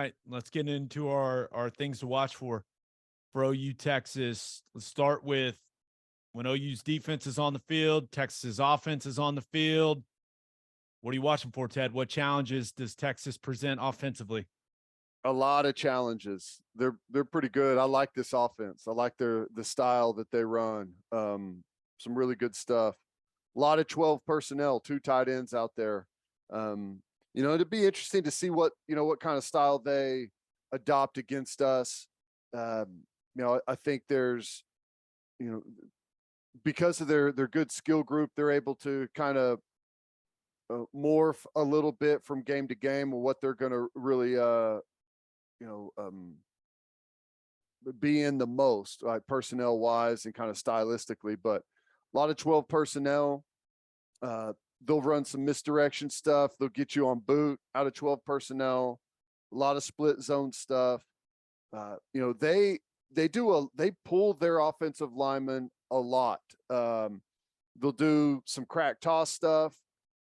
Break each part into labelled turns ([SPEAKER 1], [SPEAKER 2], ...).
[SPEAKER 1] right, let's get into our things to watch for OU Texas. Let's start with when OU's defense is on the field, Texas's offense is on the field. What are you watching for, Ted? What challenges does Texas present offensively?
[SPEAKER 2] A lot of challenges. They're pretty good. I like this offense. I like the style that they run. Some really good stuff. A lot of 12 personnel, 2 tight ends out there. It'd be interesting to see what kind of style they adopt against us. I think there's, because of their good skill group, they're able to kind of morph a little bit from game to game or what they're going to really, be in the most, like personnel wise and kind of stylistically. But a lot of 12 personnel. They'll run some misdirection stuff. They'll get you on boot out of 12 personnel. A lot of split zone stuff. They pull their offensive linemen a lot. They'll do some crack toss stuff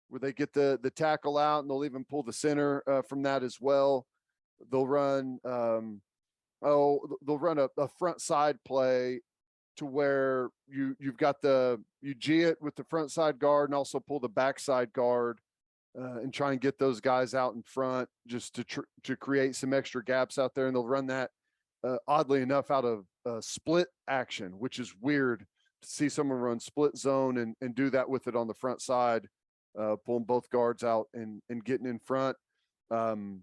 [SPEAKER 2] where they get the tackle out, and they'll even pull the center from that as well. They'll run a front side play to where you've got you G it with the front side guard and also pull the backside guard and try and get those guys out in front just to create some extra gaps out there. And they'll run that oddly enough out of split action, which is weird to see someone run split zone and do that with it on the front side, pulling both guards out and getting in front. They'll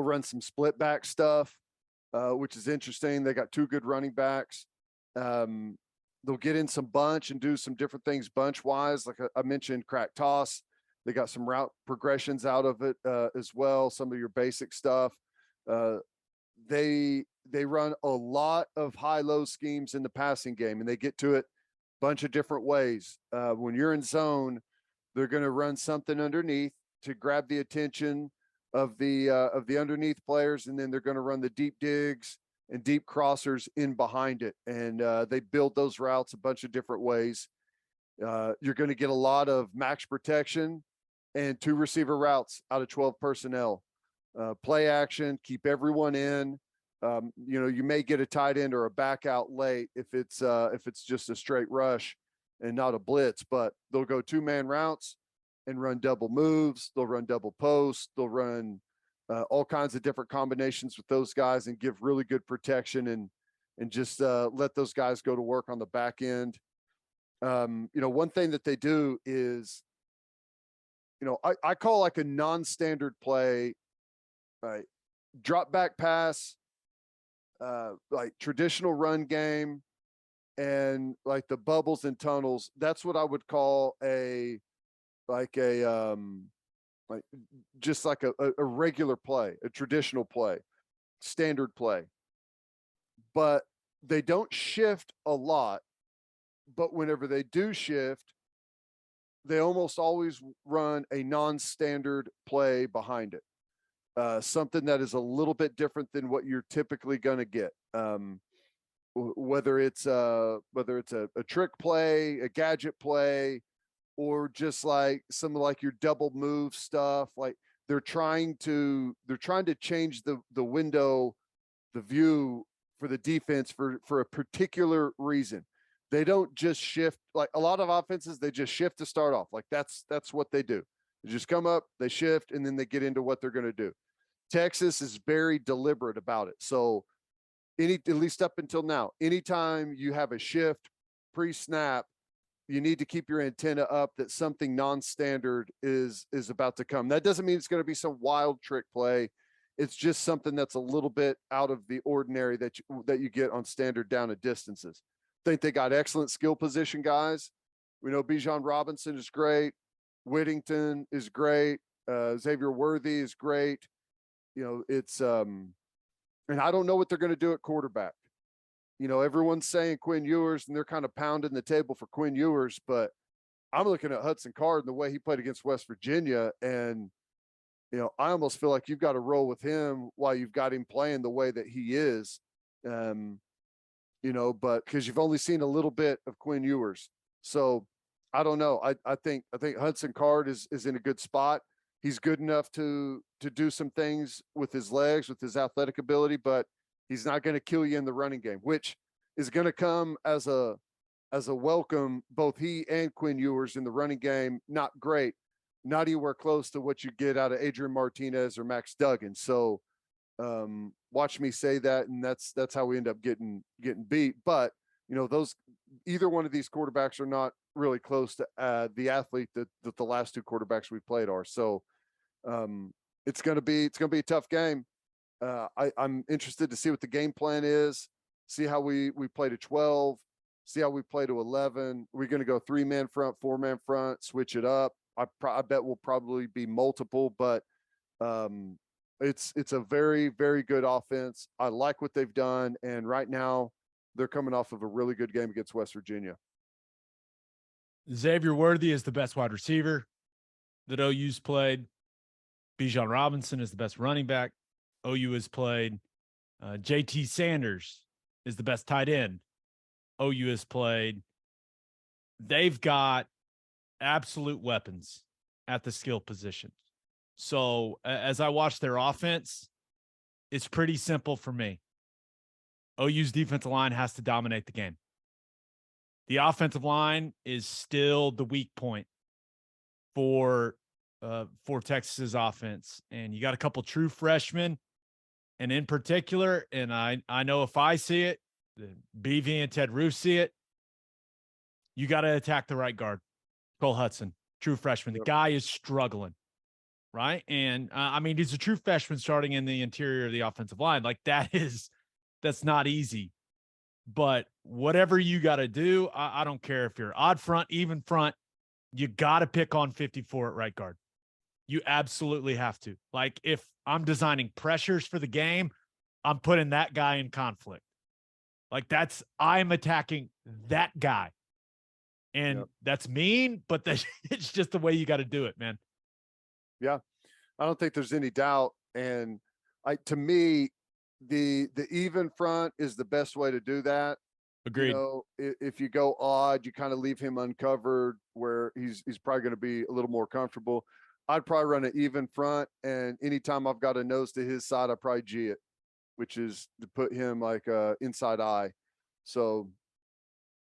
[SPEAKER 2] run some split back stuff, which is interesting. They got 2 good running backs. They'll get in some bunch and do some different things bunch wise. Like I mentioned, crack toss. They got some route progressions out of it as well. Some of your basic stuff. They run a lot of high-low schemes in the passing game, and they get to it a bunch of different ways. When you're in zone, they're going to run something underneath to grab the attention of the underneath players, and then they're going to run the deep digs and deep crossers in behind it. And they build those routes a bunch of different ways. You're going to get a lot of max protection and 2 receiver routes out of 12 personnel. Play action, keep everyone in. You may get a tight end or a back out late if it's just a straight rush and not a blitz, but they'll go 2-man routes and run double moves. They'll run double posts. They'll run all kinds of different combinations with those guys and give really good protection and just let those guys go to work on the back end. One thing that they do is, I call like a non-standard play, right? Drop back pass, like traditional run game, and like the bubbles and tunnels. That's what I would call just like a regular play, a traditional play, standard play. But they don't shift a lot. But whenever they do shift, they almost always run a non-standard play behind it. Something that is a little bit different than what you're typically going to get. Whether it's a trick play, a gadget play, or just like some of like your double move stuff. Like they're trying to change the window, the view for the defense for a particular reason. They don't just shift. Like a lot of offenses, they just shift to start off. Like that's what they do. They just come up, they shift, and then they get into what they're going to do. Texas is very deliberate about it. So at least up until now, anytime you have a shift pre-snap, you need to keep your antenna up that something non-standard is about to come. That doesn't mean it's going to be some wild trick play. It's just something that's a little bit out of the ordinary that you get on standard down and distances. I think they got excellent skill position guys. We know Bijan Robinson is great. Whittington is great. Xavier Worthy is great. It's and I don't know what they're going to do at quarterback. Everyone's saying Quinn Ewers, and they're kind of pounding the table for Quinn Ewers, but I'm looking at Hudson Card and the way he played against West Virginia. And, I almost feel like you've got to roll with him while you've got him playing the way that he is. But because you've only seen a little bit of Quinn Ewers. So I don't know. I think Hudson Card is in a good spot. He's good enough to to do some things with his legs, with his athletic ability, but he's not going to kill you in the running game, which is going to come as a welcome. Both he and Quinn Ewers in the running game, not great, not anywhere close to what you get out of Adrian Martinez or Max Duggan. So watch me say that, and that's how we end up getting beat. But those, either one of these quarterbacks are not really close to the athlete that the last two quarterbacks we played are. So it's going to be a tough game. I'm interested to see what the game plan is, see how we play to 12, see how we play to 11. We're going to go 3-man front, 4-man front, switch it up. I bet we'll probably be multiple, but it's a very, very good offense. I like what they've done, and right now they're coming off of a really good game against West Virginia.
[SPEAKER 1] Xavier Worthy is the best wide receiver that OU's played. Bijan Robinson is the best running back OU has played. JT Sanders is the best tight end OU has played. They've got absolute weapons at the skill position. So as I watch their offense, it's pretty simple for me. OU's defensive line has to dominate the game. The offensive line is still the weak point for Texas's offense. And you got a couple true freshmen, and in particular, and I know if I see it, BV and Ted Roof see it, you got to attack the right guard, Cole Hudson, true freshman. The guy is struggling, right? And I mean, he's a true freshman starting in the interior of the offensive line. Like that's not easy. But whatever you got to do, I don't care if you're odd front, even front, you got to pick on 54 at right guard. You absolutely have to. Like, if I'm designing pressures for the game, I'm putting that guy in conflict. Like, I'm attacking that guy. And that's mean, but it's just the way you got to do it, man.
[SPEAKER 2] Yeah. I don't think there's any doubt. And to me, the even front is the best way to do that.
[SPEAKER 1] Agreed.
[SPEAKER 2] If you go odd, you kind of leave him uncovered where he's probably going to be a little more comfortable. I'd probably run an even front, and anytime I've got a nose to his side, I probably G it, which is to put him like inside eye. So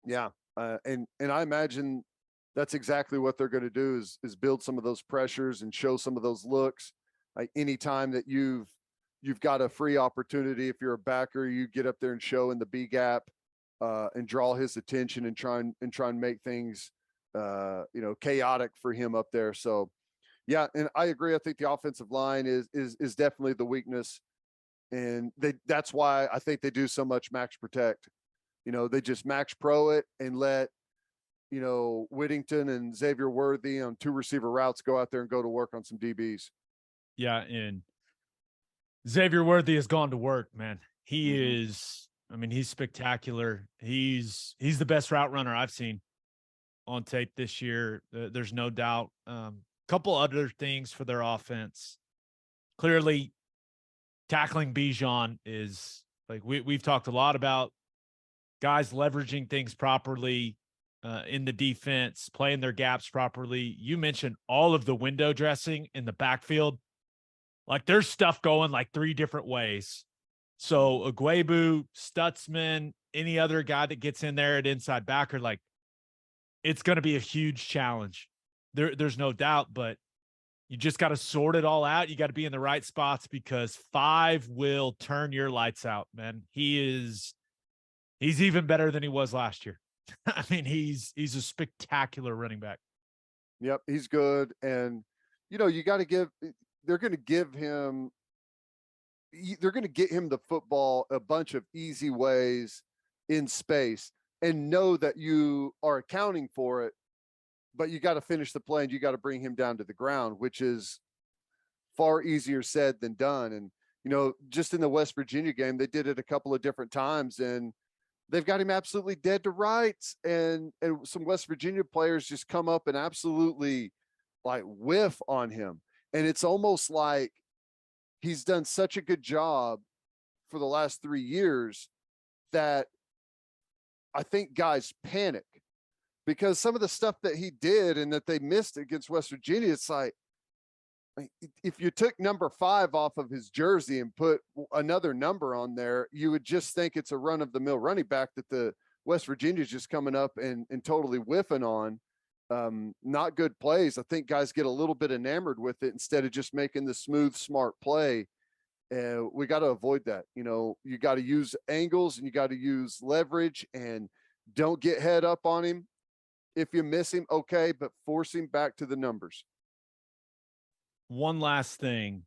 [SPEAKER 2] yeah. And I imagine that's exactly what they're going to do is build some of those pressures and show some of those looks. Like, anytime that you've got a free opportunity, if you're a backer, you get up there and show in the B gap and draw his attention and try and make things chaotic for him up there. So yeah, and I agree. I think the offensive line is definitely the weakness, and that's why I think they do so much max protect. They just max pro it and let Whittington and Xavier Worthy on 2 receiver routes go out there and go to work on some DBs.
[SPEAKER 1] Yeah, and Xavier Worthy has gone to work, man. He is, I mean, he's spectacular. He's the best route runner I've seen on tape this year. There's no doubt. Couple other things for their offense. Clearly, tackling Bijan is, like, we've talked a lot about guys leveraging things properly in the defense, playing their gaps properly. You mentioned all of the window dressing in the backfield. Like, there's stuff going like 3 different ways. So Agwebu, Stutzman, any other guy that gets in there at inside backer, like, it's going to be a huge challenge. There's no doubt, but you just got to sort it all out. You got to be in the right spots, because 5 will turn your lights out, man. He's even better than he was last year. I mean, he's a spectacular running back.
[SPEAKER 2] Yep, he's good. And, you got to they're going to get him the football a bunch of easy ways in space, and know that you are accounting for it, but you got to finish the play and you got to bring him down to the ground, which is far easier said than done. And, just in the West Virginia game, they did it a couple of different times, and they've got him absolutely dead to rights. And some West Virginia players just come up and absolutely like whiff on him. And it's almost like he's done such a good job for the last 3 years that I think guys panic, because some of the stuff that he did and that they missed against West Virginia, it's like, if you took number 5 off of his jersey and put another number on there, you would just think it's a run of the mill running back that the West Virginia's just coming up and totally whiffing on. Not good plays. I think guys get a little bit enamored with it instead of just making the smooth, smart play. We got to avoid that. You got to use angles and you got to use leverage, and don't get head up on him. If you miss him, okay, but force him back to the numbers.
[SPEAKER 1] One last thing,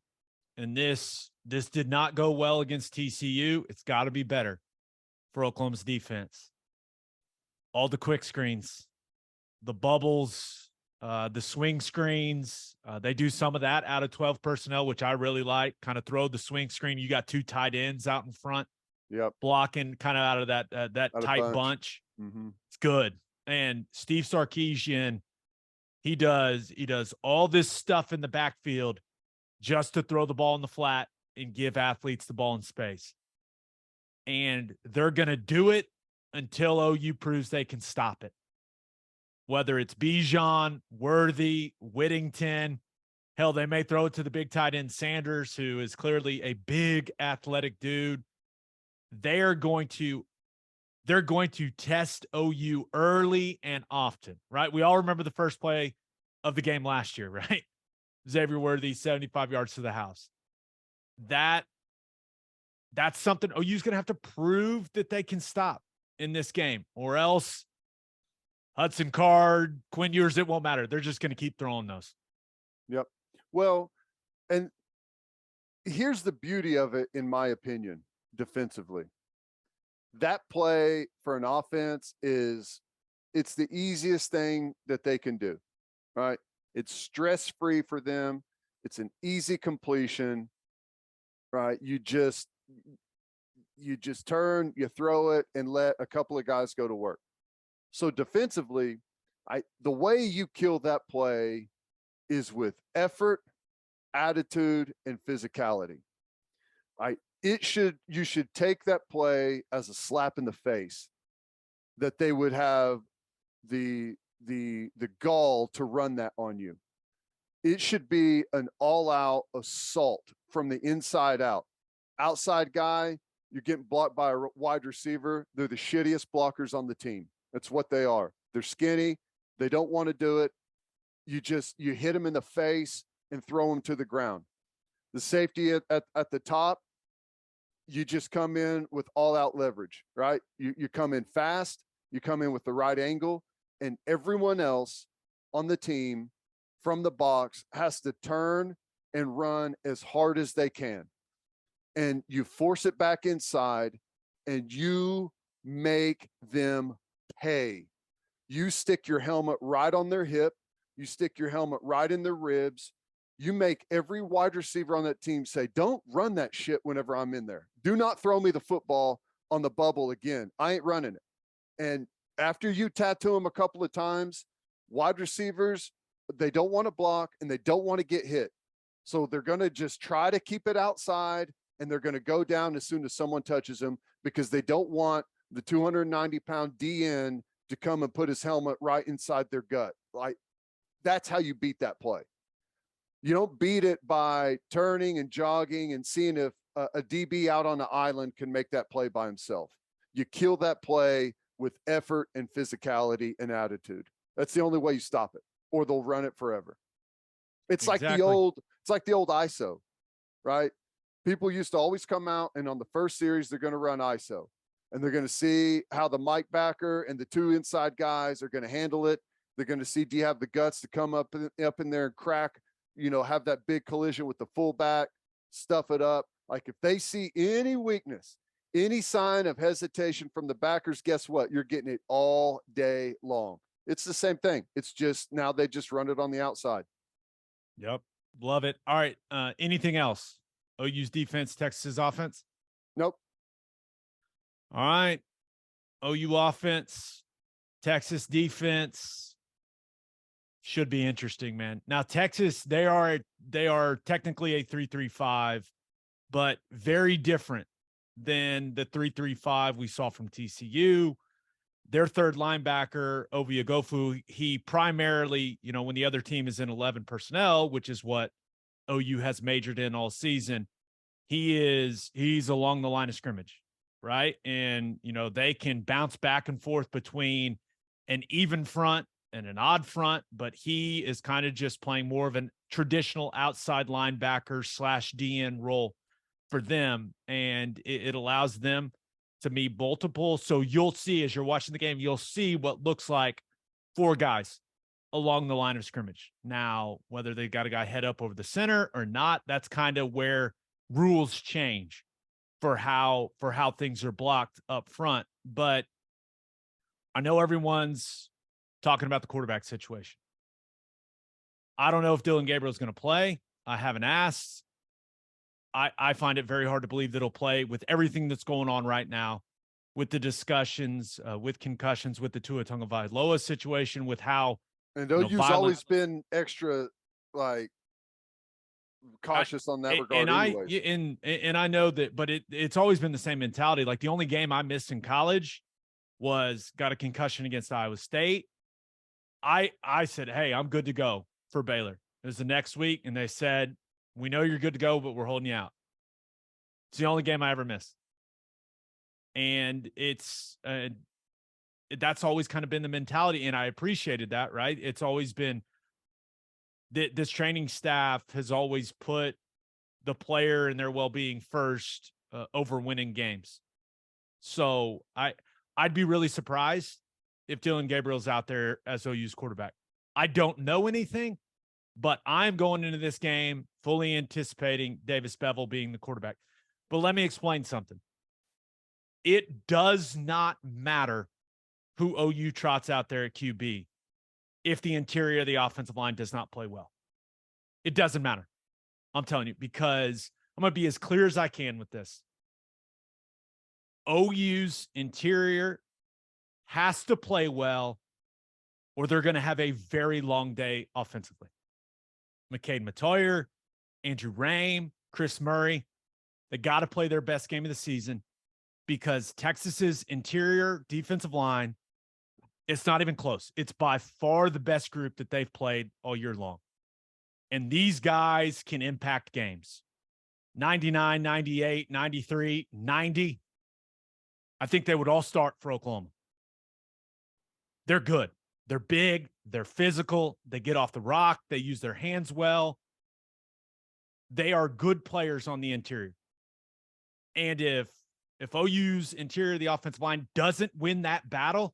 [SPEAKER 1] and this did not go well against TCU. It's got to be better for Oklahoma's defense. All the quick screens, the bubbles, the swing screens. They do some of that out of 12 personnel, which I really like. Kind of throw the swing screen. You got 2 tight ends out in front, blocking kind of out of that tight bunch.
[SPEAKER 2] Mm-hmm.
[SPEAKER 1] It's good. And Steve Sarkisian, he does all this stuff in the backfield just to throw the ball in the flat and give athletes the ball in space. And they're going to do it until OU proves they can stop it. Whether it's Bijan, Worthy, Whittington, hell, they may throw it to the big tight end Sanders, who is clearly a big athletic dude. They're going to test OU early and often, right? We all remember the first play of the game last year, right? Xavier Worthy, 75 yards to the house. That's something OU's going to have to prove that they can stop in this game, or else Hudson Card, Quinn Ewers, it won't matter. They're just going to keep throwing those.
[SPEAKER 2] Yep. Well, and here's the beauty of it, in my opinion, defensively. That play for an offense it's the easiest thing that they can do, right? It's stress-free for them. It's an easy completion, right? You just turn, you throw it, and let a couple of guys go to work. So defensively, the way you kill that play is with effort, attitude, and physicality. You should take that play as a slap in the face, that they would have the gall to run that on you. It should be an all-out assault from the inside out. Outside guy, you're getting blocked by a wide receiver. They're the shittiest blockers on the team. That's what they are. They're skinny. They don't want to do it. You hit them in the face and throw them to the ground. The safety at the top, you just come in with all out leverage, right? You come in fast, you come in with the right angle, and everyone else on the team from the box has to turn and run as hard as they can. And you force it back inside, and you make them pay. You stick your helmet right on their hip. You stick your helmet right in their ribs. You make every wide receiver on that team say, don't run that shit whenever I'm in there. Do not throw me the football on the bubble again. I ain't running it. And after you tattoo them a couple of times, wide receivers, they don't want to block and they don't want to get hit. So they're going to just try to keep it outside, and they're going to go down as soon as someone touches them, because they don't want the 290-pound DN to come and put his helmet right inside their gut. Like, that's how you beat that play. You don't beat it by turning and jogging and seeing if a DB out on the island can make that play by himself. You kill that play with effort and physicality and attitude. That's the only way you stop it, or they'll run it forever. It's like the old ISO, right? People used to always come out, and on the first series, they're going to run ISO, and they're going to see how the Mike backer and the 2 inside guys are going to handle it. They're going to see, do you have the guts to come up in there and crack, have that big collision with the fullback, stuff it up. Like, if they see any weakness, any sign of hesitation from the backers, guess what? You're getting it all day long. It's the same thing. It's just now they just run it on the outside.
[SPEAKER 1] Yep. Love it. All right. Anything else? OU's defense, Texas's offense?
[SPEAKER 2] Nope.
[SPEAKER 1] All right. OU offense, Texas defense. Should be interesting, man. Now, Texas, they are technically a 3-3-5, but very different than the 3-3-5 we saw from TCU. Their third linebacker, Ovie Oghoufo, he primarily, when the other team is in 11 personnel, which is what OU has majored in all season. He's along the line of scrimmage, right? And, they can bounce back and forth between an even front and an odd front, but he is kind of just playing more of an traditional outside linebacker / DN role for them. And it allows them to be multiple. So you'll see, as you're watching the game, you'll see what looks like 4 guys along the line of scrimmage. Now, whether they got a guy head up over the center or not, that's kind of where rules change for how things are blocked up front. But I know everyone's talking about the quarterback situation. I don't know if Dylan Gabriel is going to play. I haven't asked. I find it very hard to believe that he'll play with everything that's going on right now, with the discussions, with concussions, with the Tua Tagovailoa situation, with how
[SPEAKER 2] and OU's always been extra cautious on that regard.
[SPEAKER 1] And I know that, but it's always been the same mentality. Like, the only game I missed in college got a concussion against Iowa State. I said, hey, I'm good to go for Baylor. It was the next week, and they said, we know you're good to go, but we're holding you out. It's the only game I ever missed. And that's always kind of been the mentality, and I appreciated that, right? It's always been this training staff has always put the player and their well-being first over winning games. So I'd be really surprised if Dylan Gabriel's out there as OU's quarterback. I don't know anything, but I'm going into this game fully anticipating Davis Bevell being the quarterback. But let me explain something. It does not matter who OU trots out there at QB if the interior of the offensive line does not play well. It doesn't matter. I'm telling you, because I'm going to be as clear as I can with this. OU's interior has to play well, or they're going to have a very long day offensively. McCade Matoyer, Andrew Rame, Chris Murray, they got to play their best game of the season, because Texas's interior defensive line, it's not even close. It's by far the best group that they've played all year long. And these guys can impact games. 99, 98, 93, 90. I think they would all start for Oklahoma. They're good. They're big. They're physical. They get off the rock. They use their hands well. They are good players on the interior. And if OU's interior of the offensive line doesn't win that battle,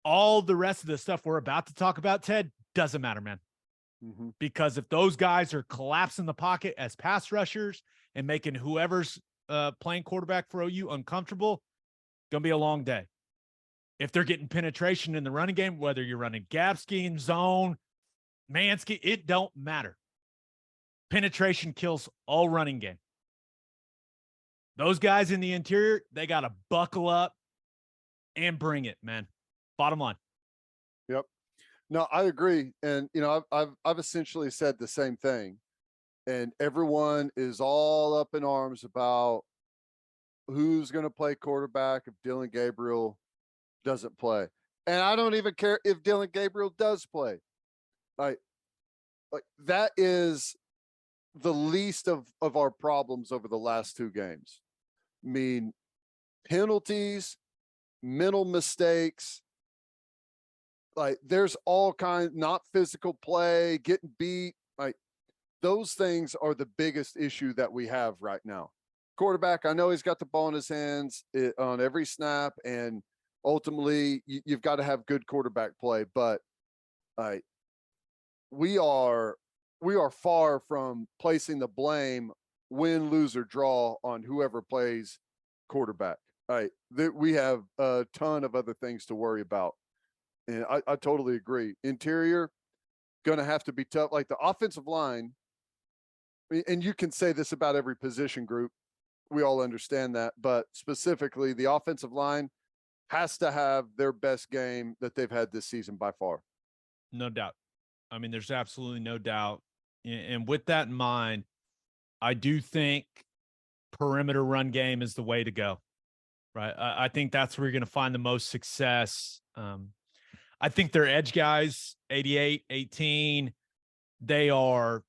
[SPEAKER 1] all the rest of the stuff we're about to talk about, Ted, doesn't matter, man.
[SPEAKER 2] Mm-hmm.
[SPEAKER 1] Because if those guys are collapsing the pocket as pass rushers and making whoever's playing quarterback for OU uncomfortable, going to be a long day. If they're getting penetration in the running game, whether you're running gap scheme, zone, man scheme, it don't matter. Penetration kills all running game. Those guys in the interior, they got to buckle up and bring it, man. Bottom line.
[SPEAKER 2] Yep. No, I agree. And, I've essentially said the same thing, and everyone is all up in arms about who's going to play quarterback if Dylan Gabriel doesn't play. And I don't even care if Dylan Gabriel does play. Like that is the least of our problems over the last 2 games. I mean, penalties, mental mistakes, like there's all kinds, not physical play, getting beat. Like those things are the biggest issue that we have right now. Quarterback, I know he's got the ball in his hands on every snap, and ultimately you've got to have good quarterback play, but we are far from placing the blame, win, lose, or draw on whoever plays quarterback. We have a ton of other things to worry about. And I totally agree. Interior, going to have to be tough. Like the offensive line, and you can say this about every position group. We all understand that. But specifically, the offensive line has to have their best game that they've had this season by far.
[SPEAKER 1] No doubt. I mean, there's absolutely no doubt. And with that in mind, I do think perimeter run game is the way to go, right? I think that's where you're going to find the most success. I think their edge guys, 88, 18, they are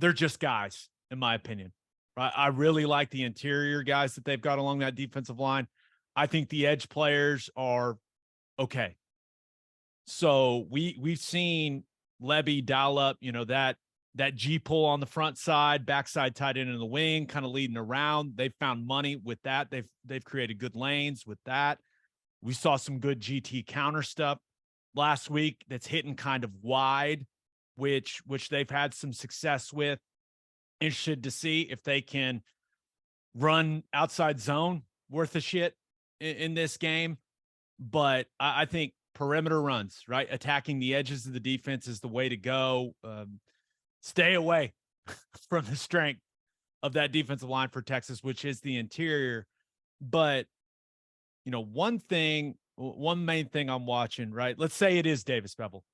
[SPEAKER 1] they're just guys, in my opinion. I really like the interior guys that they've got along that defensive line. I think the edge players are okay. So we've seen Levy dial up, that G pull on the front side, backside tight end in the wing, kind of leading around. They've found money with that. They've created good lanes with that. We saw some good GT counter stuff last week that's hitting kind of wide, which they've had some success with. Interested to see if they can run outside zone worth of shit in this game. But I think perimeter runs, right? Attacking the edges of the defense is the way to go. Stay away from the strength of that defensive line for Texas, which is the interior. But, one main thing I'm watching, right? Let's say it is Davis Bevel,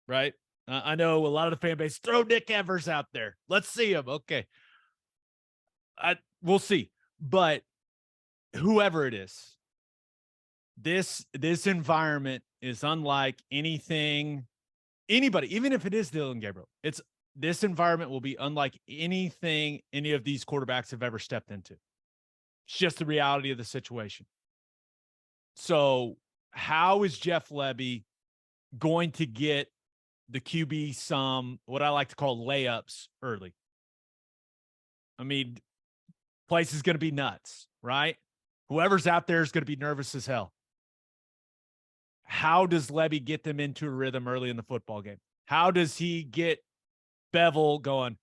[SPEAKER 1] right? I know a lot of the fan base throw Nick Evers out there. Let's see him. Okay. We'll see. But whoever it is, this environment is unlike anybody, even if it is Dylan Gabriel. This environment will be unlike anything any of these quarterbacks have ever stepped into. It's just the reality of the situation. So how is Jeff Lebby going to get the QB some, what I like to call layups early? I mean, place is going to be nuts, right? Whoever's out there is going to be nervous as hell. How does Lebby get them into a rhythm early in the football game? How does he get Bevel going,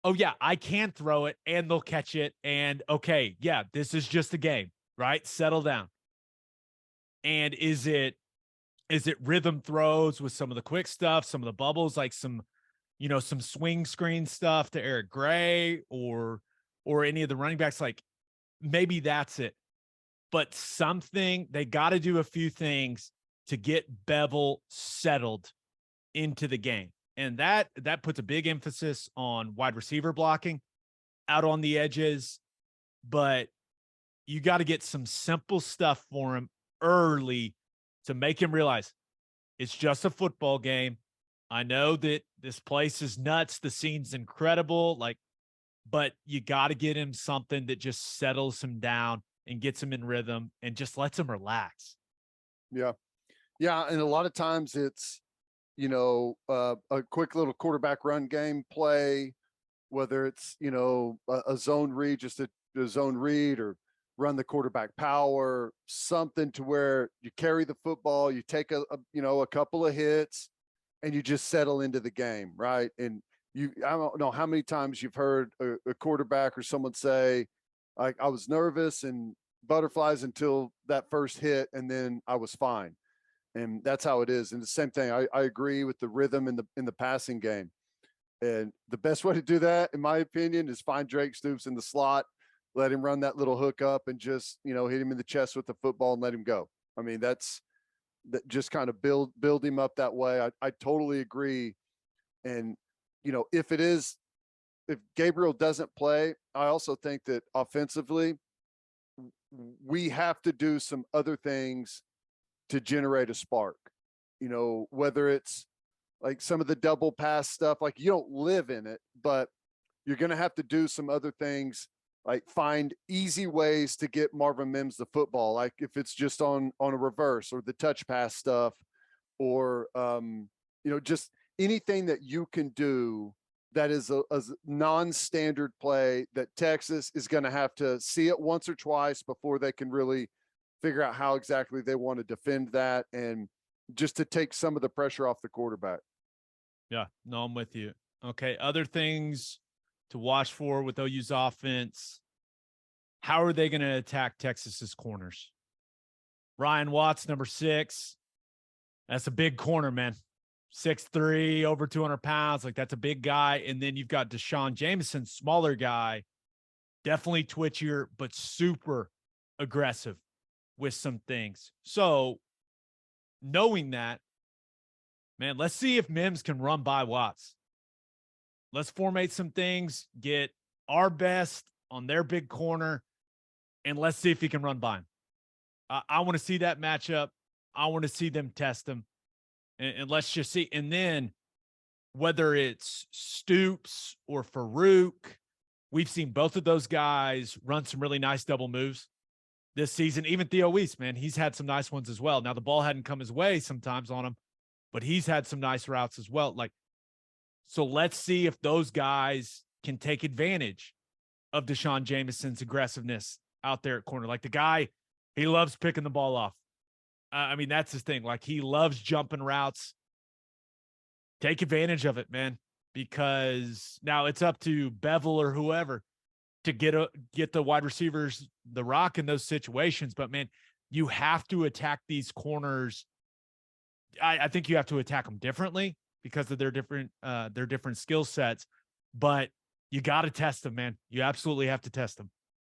[SPEAKER 1] oh, yeah, I can throw it and they'll catch it. And, okay, yeah, this is just a game, right? Settle down. And is it rhythm throws with some of the quick stuff, some of the bubbles, like some swing screen stuff to Eric Gray or any of the running backs? Like, maybe that's it. But they got to do a few things to get Bevel settled into the game. And that puts a big emphasis on wide receiver blocking out on the edges. But you got to get some simple stuff for him early to make him realize it's just a football game. I know that this place is nuts. The scene's incredible. But you got to get him something that just settles him down and gets him in rhythm and just lets him relax.
[SPEAKER 2] Yeah. Yeah. And a lot of times it's, a quick little quarterback run game play, whether it's, a zone read, just a zone read, or run the quarterback power, something to where you carry the football, you take a couple of hits and you just settle into the game. Right. And I don't know how many times you've heard a quarterback or someone say, like, I was nervous and butterflies until that first hit, and then I was fine. And that's how it is. And the same thing, I agree with the rhythm in the passing game. And the best way to do that, in my opinion, is find Drake Stoops in the slot, let him run that little hook up and just, hit him in the chest with the football and let him go. I mean, that just kind of build him up that way. I totally agree. And, if Gabriel doesn't play, I also think that offensively, we have to do some other things to generate a spark, whether it's like some of the double pass stuff, like you don't live in it, but you're going to have to do some other things, like find easy ways to get Marvin Mims the football. Like if it's just on a reverse or the touch pass stuff, or, just anything that you can do that is a non-standard play that Texas is going to have to see it once or twice before they can really figure out how exactly they want to defend that, and just to take some of the pressure off the quarterback.
[SPEAKER 1] Yeah, no, I'm with you. Okay, other things to watch for with OU's offense. How are they going to attack Texas's corners? Ryan Watts, number 6. That's a big corner, man. 6'3", over 200 pounds. Like, that's a big guy. And then you've got Deshaun Jameson, smaller guy, definitely twitchier, but super aggressive with some things. So knowing that, man, let's see if Mims can run by Watts. Let's formate some things, get our best on their big corner, and let's see if he can run by him. I want to see that matchup. I want to see them test him. And let's just see. And then whether it's Stoops or Farouk, we've seen both of those guys run some really nice double moves this season. Even Theo Weiss, man, he's had some nice ones as well. Now, the ball hadn't come his way sometimes on him, but he's had some nice routes as well. Like, so let's see if those guys can take advantage of Deshaun Jameson's aggressiveness out there at corner. Like, the guy, he loves picking the ball off. I mean, that's his thing. Like, he loves jumping routes. Take advantage of it, man, because now it's up to Bevel or whoever to get the wide receivers the rock in those situations. But, man, you have to attack these corners. I think you have to attack them differently because of their different skill sets. But you got to test them, man. You absolutely have to test them.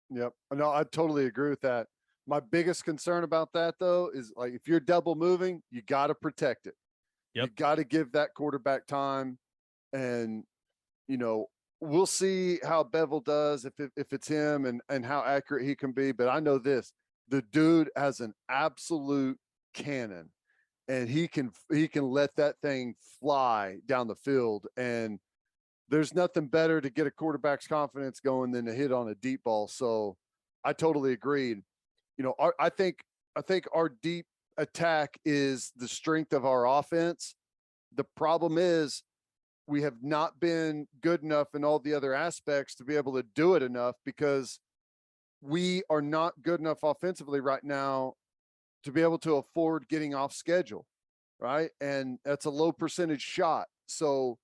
[SPEAKER 2] Yep. No, I totally agree with that. My biggest concern about that, though, is like if you're double moving, you got to protect it.
[SPEAKER 1] Yep.
[SPEAKER 2] You got to give that quarterback time, and we'll see how Bevel does if it's him and how accurate he can be. But I know this: the dude has an absolute cannon, and he can let that thing fly down the field. And there's nothing better to get a quarterback's confidence going than to hit on a deep ball. So I totally agreed. I think our deep attack is the strength of our offense. The problem is we have not been good enough in all the other aspects to be able to do it enough, because we are not good enough offensively right now to be able to afford getting off schedule, right? And that's a low percentage shot. So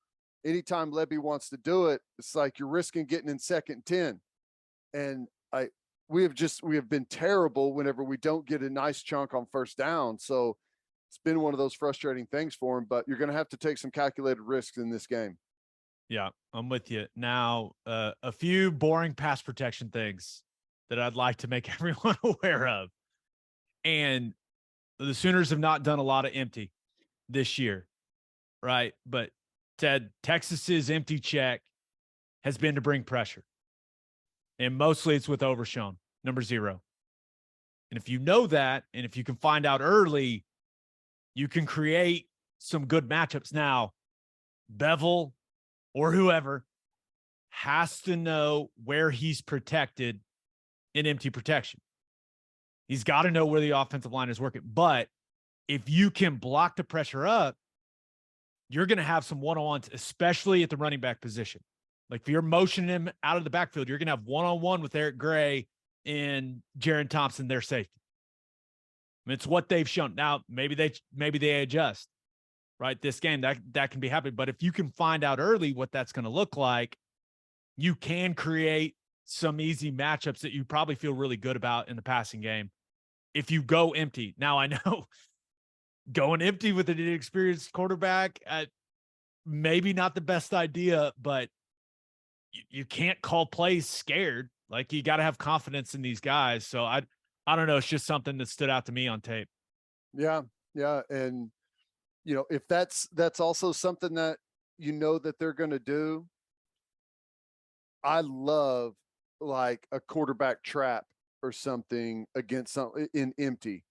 [SPEAKER 2] anytime Lebby wants to do it, it's like you're risking getting in 2nd and 10. And we have been terrible whenever we don't get a nice chunk on 1st down. So it's been one of those frustrating things for him, but you're going to have to take some calculated risks in this game.
[SPEAKER 1] Yeah, I'm with you. Now, a few boring pass protection things that I'd like to make everyone aware of. And the Sooners have not done a lot of empty this year, right? But Ted, Texas's empty check has been to bring pressure. And mostly it's with Overshown, number 0. And if you know that, and if you can find out early, you can create some good matchups. Now, Bevel or whoever has to know where he's protected in empty protection. He's got to know where the offensive line is working. But if you can block the pressure up, you're going to have some one-on-ones, especially at the running back position. Like, if you're motioning him out of the backfield, you're going to have one-on-one with Eric Gray and Jaron Thompson, their safety. I mean, it's what they've shown. Now, maybe they adjust, right? This game, that can be happening. But if you can find out early what that's going to look like, you can create some easy matchups that you probably feel really good about in the passing game if you go empty. Now, I know going empty with an inexperienced quarterback, maybe not the best idea, but you can't call plays scared. Like, you got to have confidence in these guys. So I don't know. It's just something that stood out to me on tape.
[SPEAKER 2] Yeah. Yeah. And, if that's also something that, that they're going to do. I love like a quarterback trap or something against something in empty,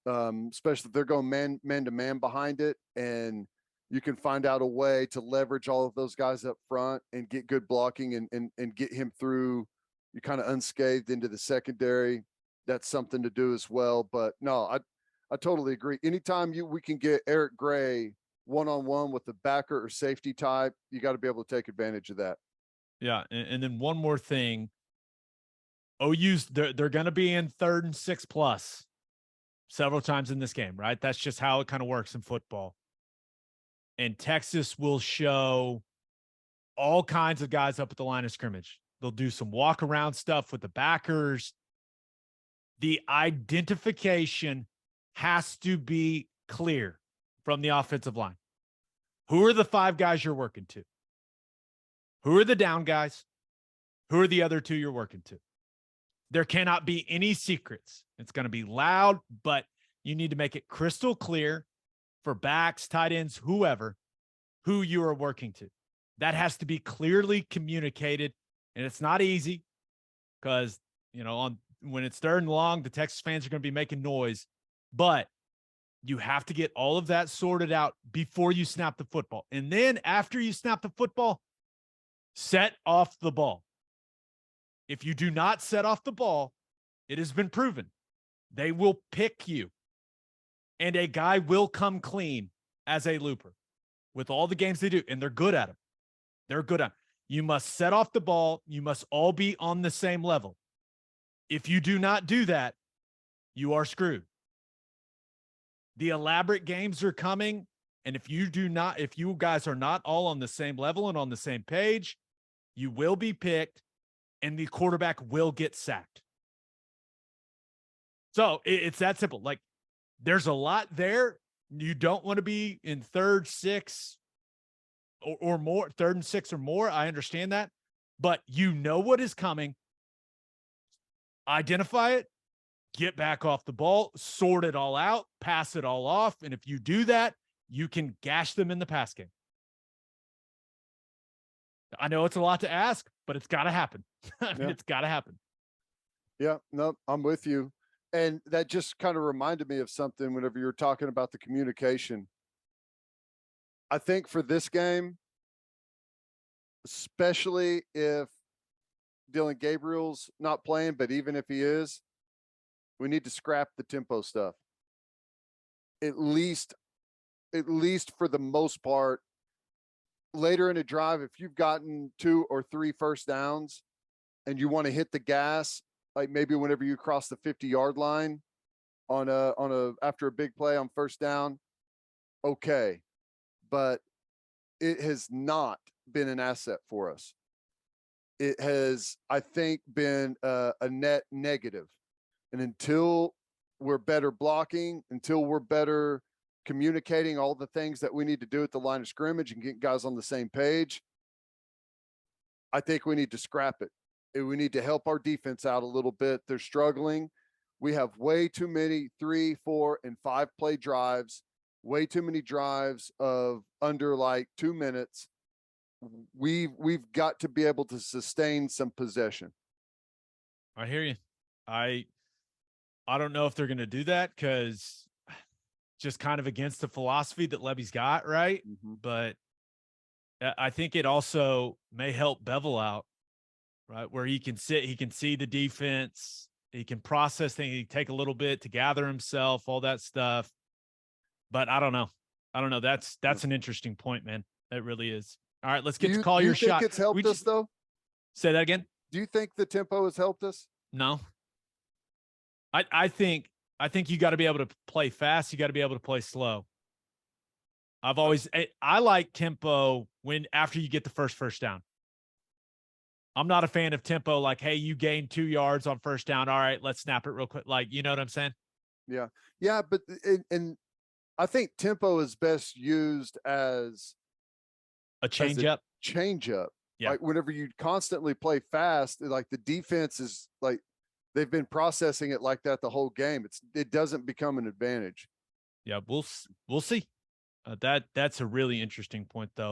[SPEAKER 2] especially if they're going man to man behind it, and you can find out a way to leverage all of those guys up front and get good blocking and get him through, you kind of unscathed into the secondary. That's something to do as well. But no, I totally agree. Anytime we can get Eric Gray one-on-one with the backer or safety type, you got to be able to take advantage of that.
[SPEAKER 1] Yeah. And then one more thing, OU's they're going to be in 3rd and 6 plus several times in this game, right? That's just how it kind of works in football. And Texas will show all kinds of guys up at the line of scrimmage. They'll do some walk around stuff with the backers. The identification has to be clear from the offensive line. Who are the 5 guys you're working to? Who are the down guys? Who are the other 2 you're working to? There cannot be any secrets. It's going to be loud, but you need to make it crystal clear for backs, tight ends, whoever, who you are working to. That has to be clearly communicated, and it's not easy because, when it's 3rd and long, the Texas fans are going to be making noise. But You have to get all of that sorted out before you snap the football. And then after you snap the football, set off the ball. If you do not set off the ball, it has been proven they will pick you. And a guy will come clean as a looper with all the games they do. And they're good at them. They're good at them. You must set off the ball. You must all be on the same level. If you do not do that, you are screwed. The elaborate games are coming. And if you guys are not all on the same level and on the same page, you will be picked and the quarterback will get sacked. So it's that simple. Like, there's a lot there. You don't want to be in third, six or more, 3rd and 6 or more. I understand that, but you know what is coming. Identify it, get back off the ball, sort it all out, pass it all off. And if you do that, you can gash them in the pass game. I know it's a lot to ask, but it's got to happen. I mean, it's got to happen.
[SPEAKER 2] Yeah, no, I'm with you. And that just kind of reminded me of something whenever you were talking about the communication. I think for this game, especially if Dylan Gabriel's not playing, but even if he is, we need to scrap the tempo stuff. At least for the most part, later in a drive, if you've gotten 2 or 3 first downs and you want to hit the gas, like maybe whenever you cross the 50-yard line after a big play on first down, okay. But it has not been an asset for us. It has, I think, been a net negative. And until we're better blocking, until we're better communicating all the things that we need to do at the line of scrimmage and get guys on the same page, I think we need to scrap it. And we need to help our defense out a little bit. They're struggling. We have way too many 3, 4, and 5 play drives, way too many drives of under like 2 minutes. We've got to be able to sustain some possession.
[SPEAKER 1] I hear you. I don't know if they're going to do that because just kind of against the philosophy that Levy's got, right?
[SPEAKER 2] Mm-hmm.
[SPEAKER 1] But I think it also may help Bevel out, right? Where he can see the defense, he can process things, he can take a little bit to gather himself, all that stuff. But I don't know. That's an interesting point, man. It really is. All right, let's get to call your shot.
[SPEAKER 2] Do you think it's helped us, though?
[SPEAKER 1] Say that again.
[SPEAKER 2] Do you think the tempo has helped us?
[SPEAKER 1] No. I think you got to be able to play fast. You got to be able to play slow. I like tempo after you get the first down. I'm not a fan of tempo like, hey, you gained 2 yards on first down. All right, let's snap it real quick. Like, you know what I'm saying?
[SPEAKER 2] Yeah. Yeah, but and I think tempo is best used as
[SPEAKER 1] a change up.
[SPEAKER 2] Yeah. Like whenever you constantly play fast, like the defense is like they've been processing it like that the whole game. It doesn't become an advantage.
[SPEAKER 1] Yeah, we'll see. That's a really interesting point, though.